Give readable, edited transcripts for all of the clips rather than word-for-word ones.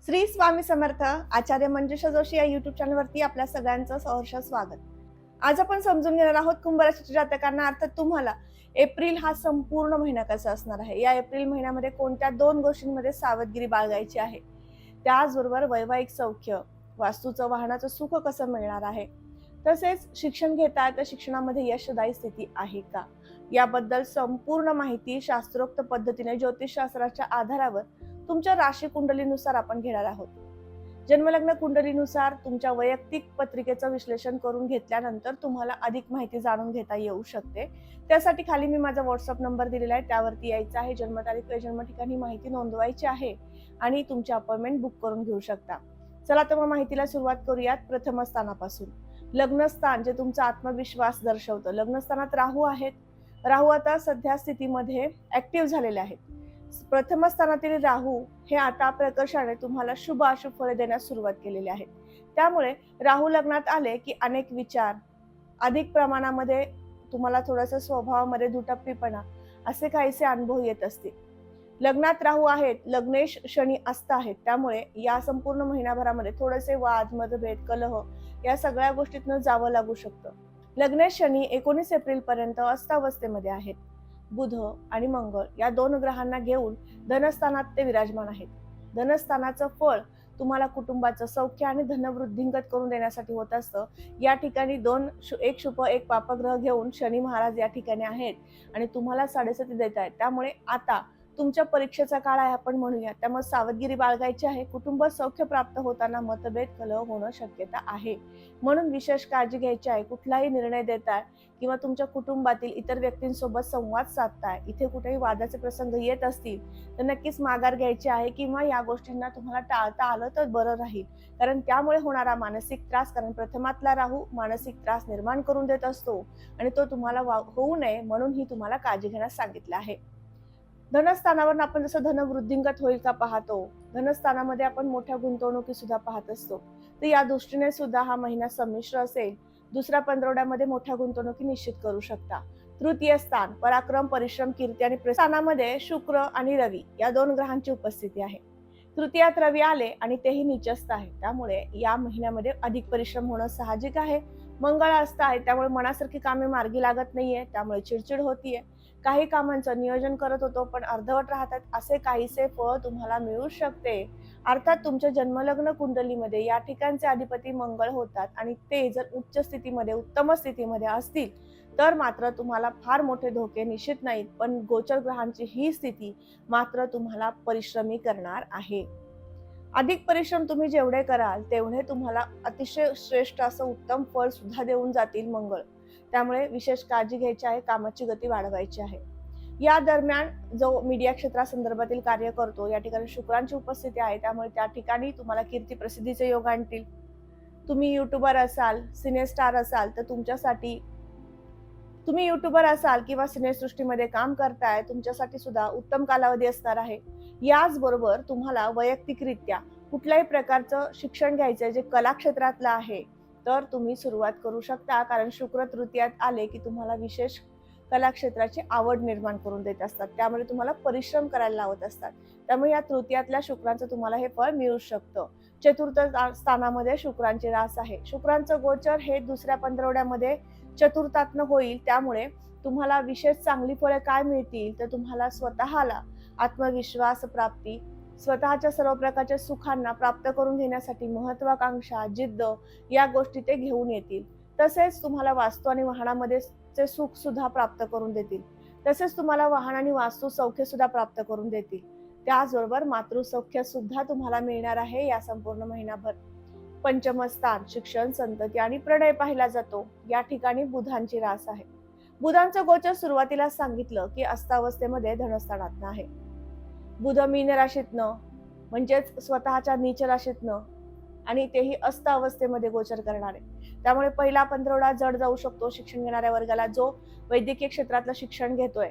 श्री स्वामी समर्थ. आचार्य मंजुषा जोशी या युट्यूब चॅनलवरती आपल्या सगळ्यांचं सहर्ष स्वागत. आज आपण समजून घेणार आहोत कुंभ राशीच्या जातकांना, अर्थात तुम्हाला एप्रिल हा संपूर्ण महिना कसा असणार आहे. या एप्रिल महिन्यामध्ये कोणत्या दोन गोष्टींमध्ये सावधगिरी बाळगायची आहे, त्याचबरोबर वैवाहिक सौख्य, वास्तूचं वाहनाचं सुख कसं मिळणार आहे, तसेच शिक्षण घेताय तर शिक्षणामध्ये यशदायी स्थिती आहे का, याबद्दल संपूर्ण माहिती शास्त्रोक्त पद्धतीने ज्योतिषशास्त्राच्या आधारावर तुमच्या राशी कुंडलीनुसार आपण घेणार आहोत. जन्मलग्न कुंडलीनुसार तुमच्या वैयक्तिक पत्रिकेचं विश्लेषण करून घेतल्यानंतर तुम्हाला अधिक माहिती जाणून घेता येऊ शकते. त्यासाठी खाली मी माझा व्हॉट्सअप नंबर दिलेला आहे, त्यावरती यायचं आहे, जन्मतारीख व जन्म ठिकाणी माहिती नोंदवायची आहे आणि तुमची अपॉइंटमेंट बुक करून घेऊ शकता. चला तर मग माहितीला सुरुवात करूयात. प्रथम स्थानापासून. लग्नस्थान जे तुमचा आत्मविश्वास दर्शवतं. लग्नस्थानात राहू आहेत. राहू आता सध्या स्थितीमध्ये ऍक्टिव्ह झालेले आहेत. प्रथम स्थानातील राहू हे आता प्रकर्षाने तुम्हाला शुभ अशुभ फळे देण्यास सुरुवात केलेली आहे. त्यामुळे राहू लग्नात आले की अनेक विचार, अधिक प्रमाणामध्ये तुम्हाला थोडंसं स्वभावामध्ये दुटप्पीपणा, असे काहीसे अनुभव येत असतील. लग्नात राहू आहेत, लग्नेश शनी असत आहेत, त्यामुळे या संपूर्ण महिनाभरामध्ये थोडेसे वाद, मतभेद, कलह या सगळ्या गोष्टीतनं जावं लागू शकतं. लग्नेश शनी 19 एप्रिल पर्यंत अस्तावस्थेमध्ये आहेत. बुध आणि मंगळ या दोन ग्रहांना घेऊन धनस्थानात ते विराजमान आहेत. धनस्थानाचं फळ तुम्हाला कुटुंबाचं सौख्य आणि धनवृद्धिंगत करून देण्यासाठी होत असतं. या ठिकाणी एक शुभ एक पापग्रह घेऊन शनी महाराज या ठिकाणी आहेत आणि तुम्हाला 7.5 देत आहेत. त्यामुळे आता तुमच्या परीक्षेचा काळ आहे आपण म्हणूया, त्यामुळे सावधगिरी बाळगायची आहे. कुटुंब सौख्य प्राप्त होताना मतभेद, कलह होणं शक्यता आहे, म्हणून विशेष काळजी घ्यायची आहे. कुठलाही निर्णय देताय किंवा तुमच्या कुटुंबातील इतर व्यक्तींसोबत संवाद साधताय, इथे कुठेही वादाचे प्रसंग येत असतील तर नक्कीच माघार घ्यायची आहे किंवा या गोष्टींना तुम्हाला टाळता आलं तर बरं राहील. कारण त्यामुळे होणारा मानसिक त्रास, कारण प्रथमातला राहू मानसिक त्रास निर्माण करून देत असतो आणि तो तुम्हाला होऊ नये म्हणून ही तुम्हाला काळजी घेण्यास सांगितलं आहे. धनस्थानावर आपण जसं धनवृद्धिंगत होईल का पाहतो, धनस्थानामध्ये आपण मोठ्या गुंतवणुकी सुद्धा पाहत असतो. तर या दृष्टीने सुद्धा हा महिना संमिश्र असेल. दुसऱ्या पंधरवड्यामध्ये मोठ्या गुंतवणुकी निश्चित करू शकता. तृतीय स्थान पराक्रम, परिश्रम, कीर्ती आणि स्थानामध्ये शुक्र आणि रवी या दोन ग्रहांची उपस्थिती आहे. तृतीयात रवी आले आणि तेही नीचस्थ आहे, त्यामुळे या महिन्यामध्ये अधिक परिश्रम होणं साहजिक आहे. मंगळ असत आहे, त्यामुळे मनासारखी कामे मार्गी लागत नाहीये, त्यामुळे चिडचिड होतीये. काही कामांचं नियोजन करत होतो पण अर्धवट राहतात, असे काहीसे फळ तुम्हाला मिळू शकते. अर्थात तुमच्या जन्मलग्न कुंडलीमध्ये या ठिकाणचे अधिपती मंगळ होतात आणि ते जर उच्च स्थितीमध्ये, उत्तम स्थितीमध्ये असतील तर मात्र तुम्हाला फार मोठे धोके निश्चित नाहीत, पण गोचर ग्रहांची ही स्थिती मात्र तुम्हाला परिश्रमी करणार आहे. अधिक परिश्रम तुम्ही जेवढे कराल तेवढे तुम्हाला अतिशय श्रेष्ठ असं उत्तम फळ सुद्धा देऊन जातील मंगळ. त्यामुळे विशेष काळजी घ्यायची आहे, कामाची गती वाढवायची आहे. या दरम्यान जो मीडिया क्षेत्रासंदर्भातील कार्य करतो, या ठिकाणी शुक्रांची उपस्थिती आहे, त्यामुळे त्या ठिकाणी तुम्हाला कीर्ती प्रसिद्धीचे योग आणतील. तुम्ही युट्यूबर असाल, सिनेस्टार असाल तर तुमच्यासाठी, तुम्ही युट्यूबर असाल किंवा सिनेसृष्टीमध्ये काम करताय, तुमच्यासाठी सुद्धा उत्तम कालावधी असणार आहे. याचबरोबर तुम्हाला वैयक्तिकरित्या कुठल्याही प्रकारचं शिक्षण घ्यायचं जे कला क्षेत्रातलं आहे तर तुम्ही सुरुवात करू शकता, कारण शुक्र तृतीयात आले की तुम्हाला विशेष कला क्षेत्राची आवड निर्माण करून देत असतात, त्यामुळे तुम्हाला परिश्रम करायला लावत असतात. त्यामुळे या तृतीयातल्या शुक्रांचं तुम्हाला हे फळ मिळू शकतं. चतुर्थ स्थानामध्ये शुक्रांचे रास आहे. शुक्रांचं गोचर हे दुसऱ्या पंधरवड्यामध्ये चतुर्थातनं होईल, त्यामुळे तुम्हाला विशेष चांगली फळे काय मिळतील तर तुम्हाला स्वतःला आत्मविश्वास प्राप्ती, स्वतःच्या सर्व प्रकारच्या सुखांना प्राप्त करून घेण्यासाठी महत्वाकांक्षा, जिद्द या गोष्टी ते घेऊन येतील. तसेच तुम्हाला वास्तू आणि वाहनामध्ये सुख सुद्धा प्राप्त करून देतील. तसेच तुम्हाला वाहन आणि वास्तू सौख्य सुद्धा प्राप्त करून देतील. त्याचबरोबर मातृसौख्य सुद्धा तुम्हाला मिळणार आहे या संपूर्ण महिनाभर. पंचम स्थान शिक्षण, संतती आणि प्रणय पाहिला जातो. या ठिकाणी बुधांची रास आहे. बुधांचं गोचर सुरुवातीला सांगितलं की अस्तावस्थेमध्ये धनस्थानातनं आहे. बुध मीन राशीतनं म्हणजेच स्वतःच्या नीच राशीतनं आणि तेही अस्त अवस्थेमध्ये गोचर करणार आहे. त्यामुळे पहिला पंधरवडा जड जाऊ शकतो शिक्षण घेणाऱ्या वर्गाला, जो वैद्यकीय क्षेत्रातलं शिक्षण घेतोय,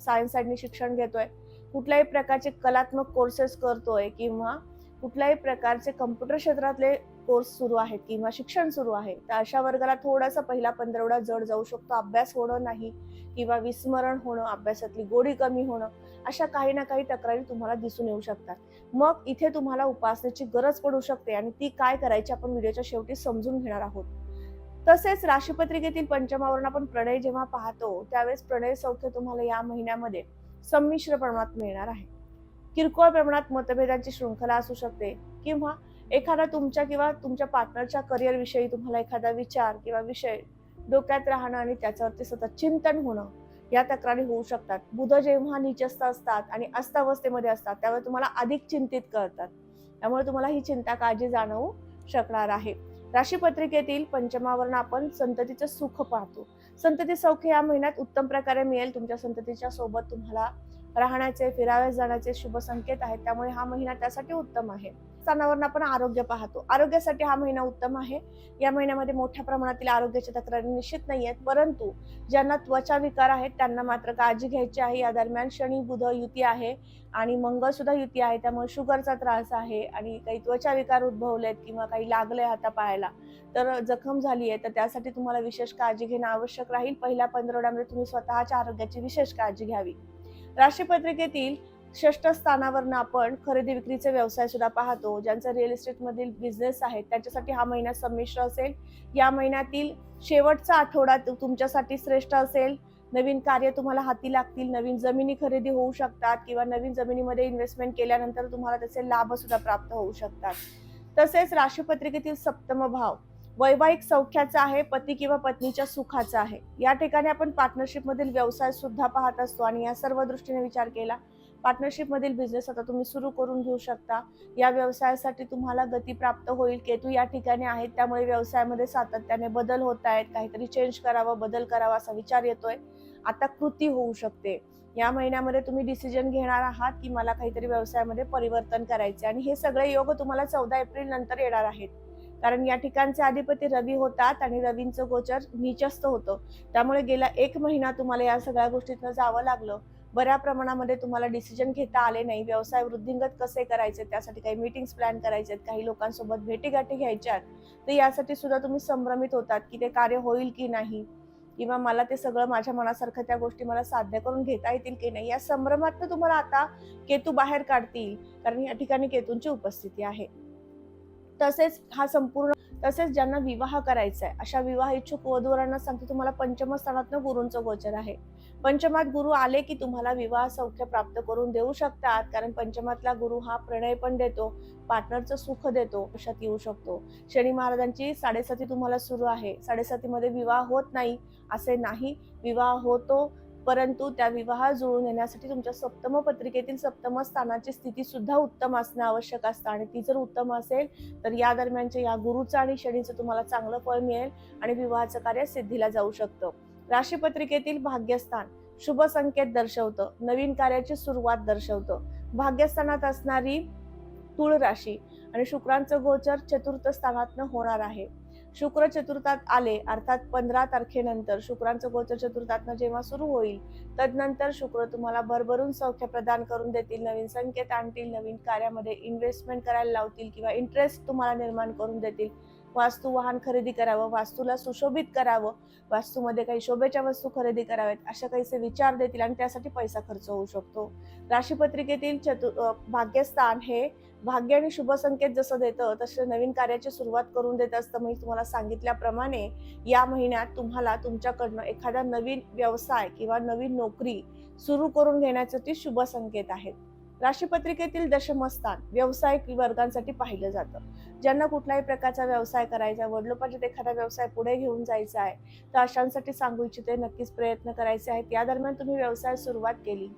सायन्स साईडने शिक्षण घेतोय, कुठल्याही प्रकारचे कलात्मक कोर्सेस करतोय किंवा कुठल्याही प्रकारचे कम्प्युटर क्षेत्रातले कोर्स सुरू आहेत किंवा शिक्षण सुरू आहे, तर अशा वर्गाला थोडासा पहिला पंधरवडा जड जाऊ शकतो. अभ्यास होणं नाही किंवा विस्मरण होणं, अभ्यासातली गोडी कमी होणं, अशा काही ना काही तक्रारी तुम्हाला दिसून येऊ शकतात. मग इथे तुम्हाला उपासनेची गरज पडू शकते आणि ती काय करायची आपण व्हिडिओच्या शेवटी समजून घेणार आहोत. तसेच राशीपत्रिकेतील पंचमावरून आपण प्रणय जेव्हा पाहतो त्यावेळेस प्रणय सौख्य तुम्हाला या महिन्यामध्ये संमिश्र प्रमाणात मिळणार आहे. किरकोळ प्रमाणात मतभेदांची शृंखला असू शकते किंवा एखादा तुमच्या किंवा तुमच्या पार्टनरच्या करिअर विषयी तुम्हाला एखादा विचार किंवा विषय डोक्यात राहणं आणि त्याच्यावरती सतत चिंतन होणं या तक्रारी होऊ शकतात. बुध जेव्हा नीचस्थ असतात आणि अस्तावस्थेमध्ये असतात त्यावेळी तुम्हाला अधिक चिंतित करतात, त्यामुळे तुम्हाला ही चिंता काळजी जाणवू शकणार आहे. राशीपत्रिकेतील पंचमावरण आपण संततीचं सुख पाहतो. संतती सौख्य या महिन्यात उत्तम प्रकारे मिळेल. तुमच्या संततीच्या सोबत तुम्हाला राहण्याचे, फिराव्यास जाण्याचे शुभ संकेत आहेत, त्यामुळे हा महिना त्यासाठी उत्तम आहे. स्थानावरून आपण आरोग्य पाहतो. आरोग्यासाठी हा महिना उत्तम आहे. या महिन्यामध्ये मोठ्या प्रमाणातील आरोग्याच्या तक्रारी निश्चित नाही आहेत, परंतु ज्यांना त्वचा विकार आहेत त्यांना मात्र काळजी घ्यायची आहे. या दरम्यान शनी बुध युती आहे आणि मंगळ सुद्धा युती आहे, त्यामुळे शुगरचा त्रास आहे आणि काही त्वचा विकार उद्भवलेत किंवा काही लागले हातापायाला तर जखम झाली आहे, तर त्यासाठी तुम्हाला विशेष काळजी घेणं आवश्यक राहील. पहिल्या 15 आठवड्यामध्ये तुम्ही स्वतःच्या आरोग्याची विशेष काळजी घ्यावी. राशीपत्रिकेतील 6ष्ठ स्थानावरनं आपण खरेदी विक्रीचे व्यवसाय सुद्धा पाहतो. ज्यांचा रिअल इस्टेट मधील बिझनेस आहे त्यांच्यासाठी हा महिना संमिश्र असेल. या महिन्यातील शेवटचा आठवडा तुमच्यासाठी श्रेष्ठ असेल. नवीन कार्य तुम्हाला हाती लागतील, नवीन जमिनी खरेदी होऊ शकतात किंवा नवीन जमिनीमध्ये इन्व्हेस्टमेंट केल्यानंतर तुम्हाला त्याचे लाभ सुद्धा प्राप्त होऊ शकतात. तसेच राशीपत्रिकेतील 7मा भाव वैवाहिक सौख्याचा आहे, पती किंवा पत्नीच्या सुखाचा आहे. या ठिकाणी आपण पार्टनरशिप मधील व्यवसाय सुद्धा पाहत असतो आणि या सर्व दृष्टीने विचार केला पार्टनरशिप मधील बिझनेस आता तुम्ही सुरू करून घेऊ शकता. या व्यवसायासाठी तुम्हाला गती प्राप्त होईल. केतू या ठिकाणी आहेत, त्यामुळे व्यवसायामध्ये सातत्याने बदल होत आहेत. काहीतरी चेंज करावं, बदल करावा असा विचार येतोय. आता कृती होऊ शकते. या महिन्यामध्ये तुम्ही डिसिजन घेणार आहात की मला काहीतरी व्यवसायामध्ये परिवर्तन करायचे आणि हे सगळे योग तुम्हाला 14 एप्रिल नंतर येणार आहेत. कारण या ठिकाणचे अधिपती रवी होतात आणि रवींचं गोचर नीचस्थ होतं, त्यामुळे गेला 1 महिना तुम्हाला या सगळ्या गोष्टीतनं जावं लागलं. बऱ्या प्रमाणामध्ये तुम्हाला डिसिजन घेता आले नाही. व्यवसाय वृद्धिंगत कसे करायचे त्यासाठी काही मीटिंग्स प्लॅन करायचे, काही लोकांसोबत भेटीगाठी घ्यायच्यात, तर यासाठी सुद्धा तुम्ही संभ्रमित होतात की ते कार्य होईल की नाही किंवा मला ते सगळं माझ्या मनासारखं त्या गोष्टी मला साध्य करून घेता येतील की नाही. या संभ्रमातनं तुम्हाला आता केतू बाहेर काढतील, कारण या ठिकाणी केतूंची उपस्थिती आहे. तसेच ज्यांना विवाह करायचा आहे अशा विवाह इच्छुक वधूवरांना सांगते तुम्हाला पंचम स्थानातनं गुरूंचं गोचर आहे. पंचमात गुरु आले की तुम्हाला विवाह सौख्य प्राप्त करून देऊ शकतात, कारण पंचमातला गुरु हा प्रणय पण देतो, पार्टनरचं सुख देतो, लक्षात येऊ शकतो. शनी महाराजांची 7.5 तुम्हाला सुरू आहे. 7.5 मध्ये विवाह होत नाही असे नाही, विवाह होतो, परंतु त्या विवाह जुळून येण्यासाठी तुमच्या सप्तम पत्रिकेतील 7म स्थानाची स्थिती सुद्धा उत्तम असणं आवश्यक असतं आणि ती जर उत्तम असेल तर या दरम्यानच्या या गुरुचं आणि शनीचं तुम्हाला चांगलं फळ मिळेल आणि विवाहाचं कार्य सिद्धीला जाऊ शकतं. राशीपत्रिकेतील भाग्यस्थान शुभ संकेत दर्शवतं, नवीन कार्याची सुरुवात दर्शवतं. भाग्यस्थानात असणारी तुळ राशी आणि शुक्रांचं गोचर 4th स्थानातनं होणार आहे. शुक्र चतुर्थात आले अर्थात 15 तारखेनंतर शुक्रांचं गोचर चतुर्थातनं जेव्हा सुरू होईल तदनंतर शुक्र तुम्हाला भरभरून सौख्य प्रदान करून देतील, नवीन संकेत आणतील, नवीन कार्यामध्ये इन्व्हेस्टमेंट करायला लावतील किंवा इंटरेस्ट तुम्हाला निर्माण करून देतील. वास्तू वाहन खरेदी करावं, वास्तूला सुशोभित करावं, वास्तूमध्ये काही शोभेच्या वस्तू खरेदी कराव्यात अशा काहीसे विचार देतील आणि त्यासाठी पैसा खर्च होऊ शकतो. राशीपत्रिकेतील भाग्यस्थान हे भाग्य आणि शुभ संकेत जसं देतं तसं नवीन कार्याची सुरुवात करून देत असतं. मी तुम्हाला सांगितल्याप्रमाणे या महिन्यात तुम्हाला तुमच्याकडनं एखादा नवीन व्यवसाय किंवा नवीन नोकरी सुरू करून घेण्यासाठी शुभ संकेत आहेत. राशीपत्रिकेतील दशमस्थान व्यावसायिक वर्गांसाठी पाहिलं जातं. ज्यांना कुठल्याही प्रकारचा व्यवसाय करायचा, वडिलोपार्जित एखादा व्यवसाय पुढे घेऊन जायचा आहे तर अशांसाठी सांगू इच्छिते नक्कीच प्रयत्न करायचे आहेत. या दरम्यान तुम्ही व्यवसाय सुरुवात केली.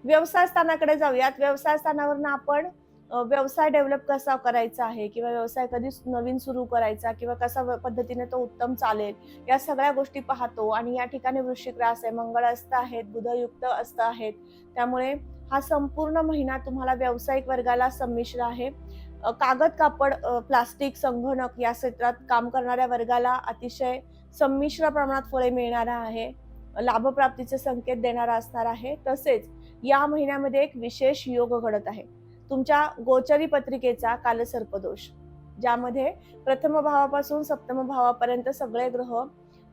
व्यवसाय स्थानाकडे जाऊयात. व्यवसाय स्थानावरनं आपण व्यवसाय डेव्हलप कसा करायचा आहे किंवा व्यवसाय कधी नवीन सुरू करायचा किंवा कसा पद्धतीने तो उत्तम चालेल या सगळ्या गोष्टी पाहतो. आणि या ठिकाणी वृश्चिक रास आहे, मंगळ अस्थ आहेत, बुधयुक्त अस्थ आहेत, त्यामुळे हा संपूर्ण महिना तुम्हाला व्यावसायिक वर्गाला संमिश्र आहे. कागद, कापड, प्लास्टिक, संगणक या क्षेत्रात काम करणाऱ्या वर्गाला अतिशय संमिश्र प्रमाणात फळे मिळणार आहे, लाभप्राप्तीचे संकेत देणारा असणार आहे. तसेच या महिन्यामध्ये एक विशेष योग घडत आहे. तुमच्या गोचरी पत्रिकेचा कालसर्पदोष, ज्यामध्ये प्रथम भावापासून 7म भावापर्यंत सगळे ग्रह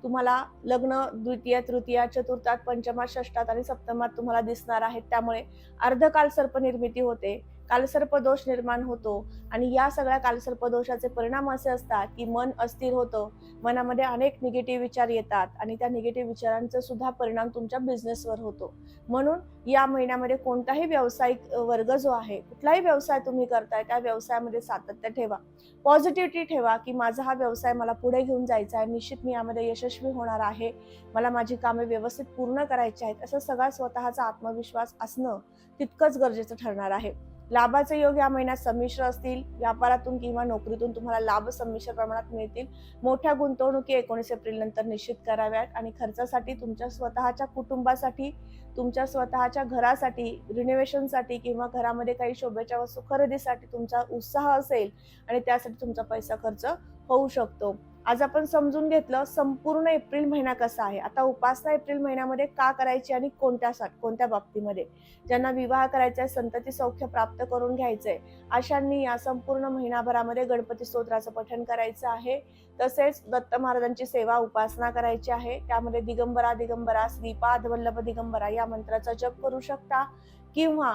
तुम्हाला लग्न द्वितीय, तृतीय, चतुर्थात, पंचमात, षष्ठात आणि सप्तमात तुम्हाला दिसणार आहेत. त्यामुळे अर्धकालसर्प निर्मिती होते, कालसर्प दोष निर्माण होतो आणि या सगळ्या कालसर्प दोषाचे परिणाम असे असतात की मन अस्थिर होतं, मनामध्ये अनेक निगेटिव्ह विचार येतात आणि त्या निगेटिव्ह विचारांचा सुद्धा परिणाम तुमच्या बिझनेसवर होतो. म्हणून या महिन्यामध्ये कोणताही व्यावसायिक वर्ग जो आहे, कुठलाही व्यवसाय तुम्ही करताय त्या व्यवसायामध्ये सातत्य ठेवा, पॉझिटिव्हिटी ठेवा की माझा हा व्यवसाय मला पुढे घेऊन जायचा आहे, निश्चित मी यामध्ये यशस्वी होणार आहे, मला माझी कामे व्यवस्थित पूर्ण करायची आहेत, असं सगळा स्वतःचा आत्मविश्वास असणं तितकंच गरजेचं ठरणार आहे. लाभाचे योग या महिन्यात संमिश्र असतील. व्यापारातून किंवा नोकरीतून तुम्हाला लाभ संमिश्र प्रमाणात मिळतील. मोठ्या गुंतवणुकी 19 एप्रिल नंतर निश्चित कराव्यात आणि खर्चासाठी तुमच्या स्वतःच्या कुटुंबासाठी, तुमच्या स्वतःच्या घरासाठी, रिनोव्हेशनसाठी किंवा घरामध्ये काही शोभेच्या वस्तू खरेदीसाठी तुमचा उत्साह असेल आणि त्यासाठी तुमचा पैसा खर्च होऊ शकतो. आज आपण समजून घेतलं संपूर्ण एप्रिल महिना कसा आहे. आता उपासना एप्रिल महिन्यामध्ये का करायची आणि कोणत्या बाबतीमध्ये. ज्यांना विवाह करायचा आहे, संतती सौख्य प्राप्त करून घ्यायचंय, अशांनी या संपूर्ण महिनाभरामध्ये गणपती स्तोत्राचं पठण करायचं आहे. तसेच दत्त महाराजांची सेवा उपासना करायची आहे. त्यामध्ये दिगंबरा दिगंबरा श्रीपाद वल्लभ दिगंबरा या मंत्राचा जप करू शकता किंवा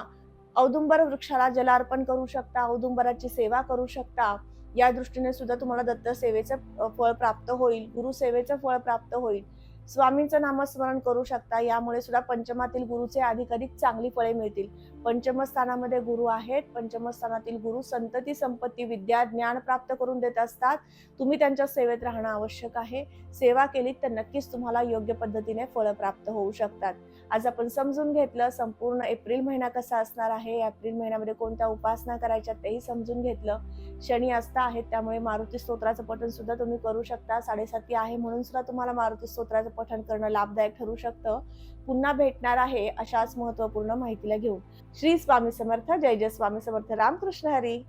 औदुंबर वृक्षाला जलार्पण करू शकता, औदुंबराची सेवा करू शकता. या दृष्टीने सुद्धा तुम्हाला दत्त सेवेचं फळ प्राप्त होईल, गुरुसेवेचं फळ प्राप्त होईल. स्वामींचं नामस्मरण करू शकता, यामुळे सुद्धा पंचमातील गुरुचे अधिकाधिक चांगली फळे मिळतील. पंचम स्थानामध्ये गुरु आहेत. पंचम स्थानातील गुरु संतती, संपत्ती, विद्या, ज्ञान प्राप्त करून देत असतात. तुम्ही त्यांच्या सेवेत राहणं आवश्यक आहे. सेवा केली तर नक्कीच तुम्हाला योग्य पद्धतीने फळ प्राप्त होऊ शकतात. आज आपण समजून घेतलं संपूर्ण एप्रिल महिना कसा असणार आहे, एप्रिल महिन्यामध्ये कोणत्या उपासना करायच्या तेही समजून घेतलं. शनी अस्ता आहेत, त्यामुळे मारुती स्तोत्राचं पठण सुद्धा तुम्ही करू शकता. 7:30 आहे म्हणून सुद्धा तुम्हाला मारुती स्तोत्राचं पठण करणं लाभदायक ठरू शकतं. पुन्हा भेटणार आहे अशाच महत्त्वपूर्ण माहितीला घेऊन. श्री स्वामी समर्थ. जय जय स्वामी समर्थ. रामकृष्ण हरी.